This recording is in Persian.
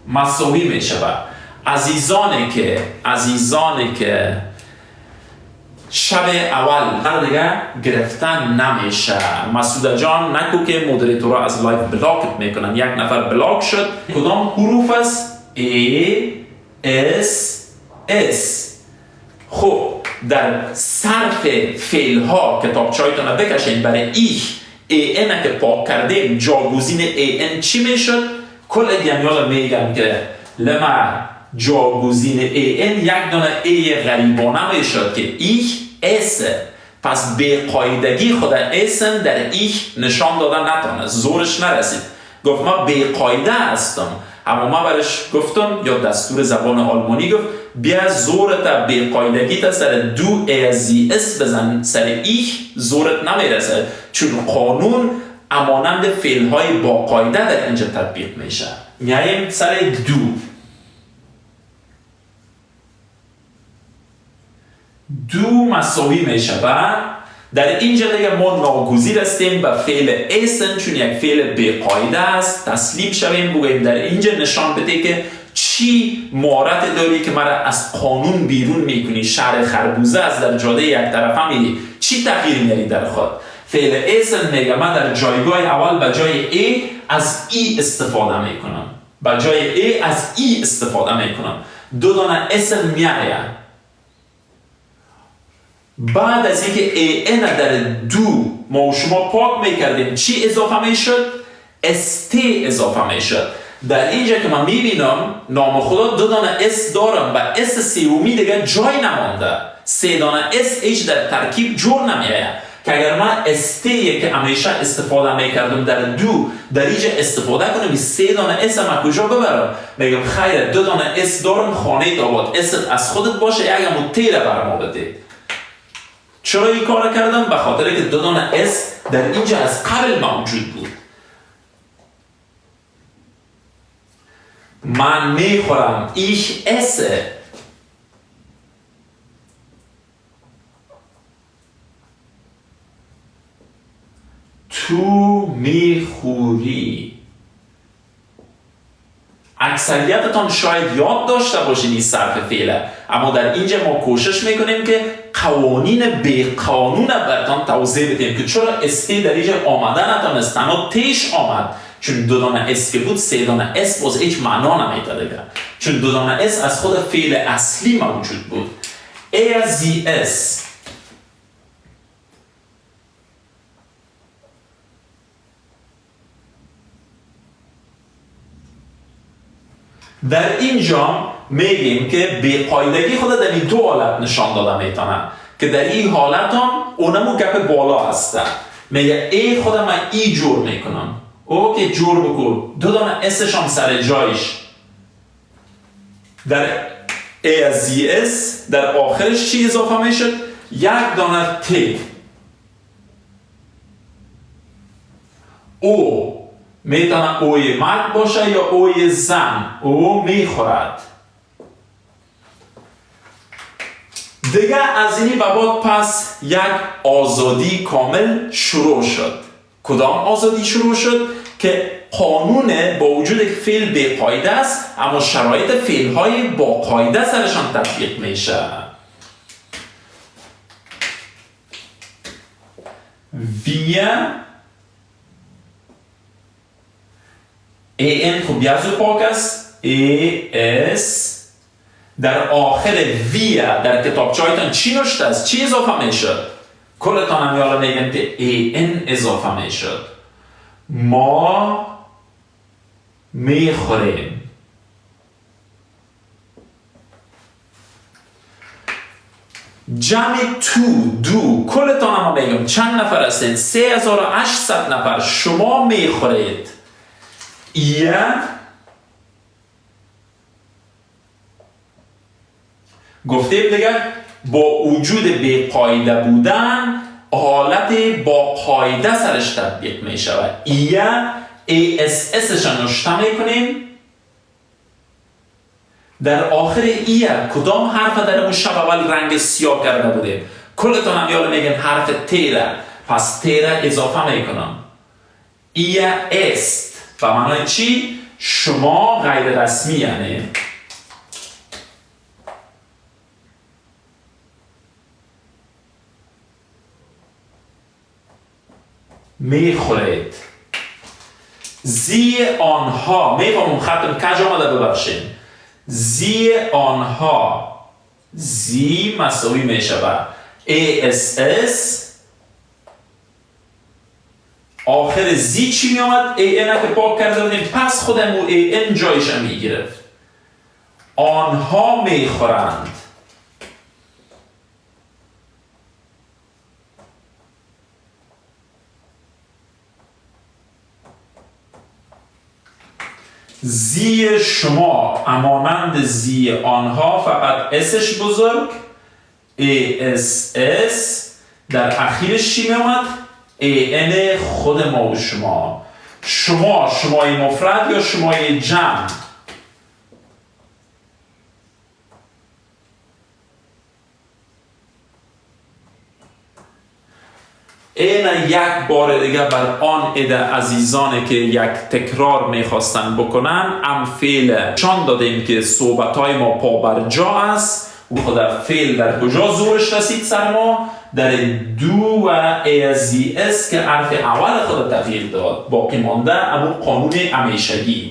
مساوی می شود. عزیزانی که شب اول دیگه گرفتن نمیشه. مسعود جان نگو که مدیریتورها از لایف بلاکت میکنن. یک نفر بلاک شد. کدام حروف است؟ A S S. خب در صرف فعل ها کتابچه‌هایتون بکشین برای ان که پاک کردیم جاگزین ان چی میشد؟ کل دیمیال میگم که لما جاگزین ان یک دونه ای غریبانه میشد که اس. پس به قاعدگی خود اسم در نشان دادن نتونه، زورش نرسید. گفت ما به قاعده هستم، اما ما برش گفتم یا دستور زبان آلمانی گفت بیا زورت به قاعدگی تا سر دو ازی اس بزن، سر زورت نمیرسه، چون قانون امانند فعل های با قاعده در اینجا تطبیق میشه. میایم سر دو مساوی میشه و در اینجا دیگه ما ناگزیر هستیم به فعل اسن، چون یک فعل به قاعده است تسلیم شویم بگوییم در اینجا نشان بده که چی مهارت داری که مرا از قانون بیرون میکنی. شهر خربوزه از در جاده یک طرفه میری، چی تغییر میاری در خود؟ فعل اسن میگه من در جایگاه اول به جای ای از ای استفاده میکنم، به جای ای از ای استفاده میکنم. دو دانه اسن میآید. بعد از اینکه ان در دو ما و شما پاک میکردیم چی اضافه میشد؟ st اضافه میشد. در اینجا که من میبینم نام خدا دو دانه اس دارم و اس سومی دیگه جای نمانده، سه دانه اس هیچ در ترکیب جور نمیآید. که اگر من st که همیشه استفاده میکردم در دو در اینجا استفاده کنم، سه دانه اس ما کجا ببرم؟ میگم خیر دو دانه اس دارم، خانه آباد است از خودت باشه، یک متیره برما بده. چرا این کار کردم؟ به خاطر که دو دانه اس در اینجا از قبل موجود بود. من میخورم ایش اسه. تو میخوری. اکثریتتان شاید یاد داشته باشین این صرف فعله، اما در اینجا ما کوشش میکنیم که قوانین به قانون براتون توضیح بدیم که چرا استی در اینجا آمده نتونست، تنها تیش آمد چون دو دانه اس که بود، سه دانه اس باز هیچ معنا نمیده دیگه، چون دو دانه اس از خود فعل اصلی موجود بود. AZS در اینجا میگیم که به قاعدگی خود در این دو حالت نشان داده میتونه که در این حالت هم اونمو گپ بالا هسته. میگه ای خود من ای جور میکنم، اوکی جور بکن، دو دانه اسش هم سر جایش. در AZS در آخرش چی اضافه میشد؟ یک دانه ت. او میتونه اوی مرد باشه یا اوی زن. او میخورد. دیگه از اینی بعد پس یک آزادی کامل شروع شد. کدام آزادی شروع شد؟ که قانون با وجود یک فعل به قاعده است، اما شرایط فعل های با قاعده سرشان تطبیق میشه. Wir ان خب بیازو پاک است. اس در آخر ویا در کتابچه هایتان چی نوشته است؟ چی اضافه میشد؟ کلتان هم یالا میگن که ان اضافه میشد. ما میخوریم. جمع تو دو کلتان هم میگم چند نفر هستین؟ 3800 نفر. شما میخورید. گفتیم دیگه با وجود به قاعده بودن حالت با قاعده سرش تطبیق می شود. ASS شان نوشته میکنیم. در آخر کدام حرف در اون شب اول رنگ سیاه کرده بودیم؟ کلتان هم یاد میگن حرف تیره، پس تیره اضافه میکنم. است و معنای چی؟ شما غیر رسمی یعنی میخورید. زی آنها میفهمم خطم کج آمده ببخشید. زی آنها زی مساوی میشه ASS آخر زی چی می آمد؟ AN که پاک کرده بودیم پس خودمو AN جایش هم می گرفت. آنها می خورند. زی شما امانند زی آنها فقط اسش بزرگ ASS در اخیرش چی می آمد؟ AN خود ما و شما. شمای مفرد یا شمای جمع؟ این یک بار دیگه بر آن عده عزیزانی که یک تکرار میخواستن بکنن ام فعل چان دادیم که صحبتهای ما پا بر جا است و خود فعل در کجا زورش رسید سر ما؟ در دو و ASS که حرف اول خود تغییر داد باقی مانده اما قانون همیشگی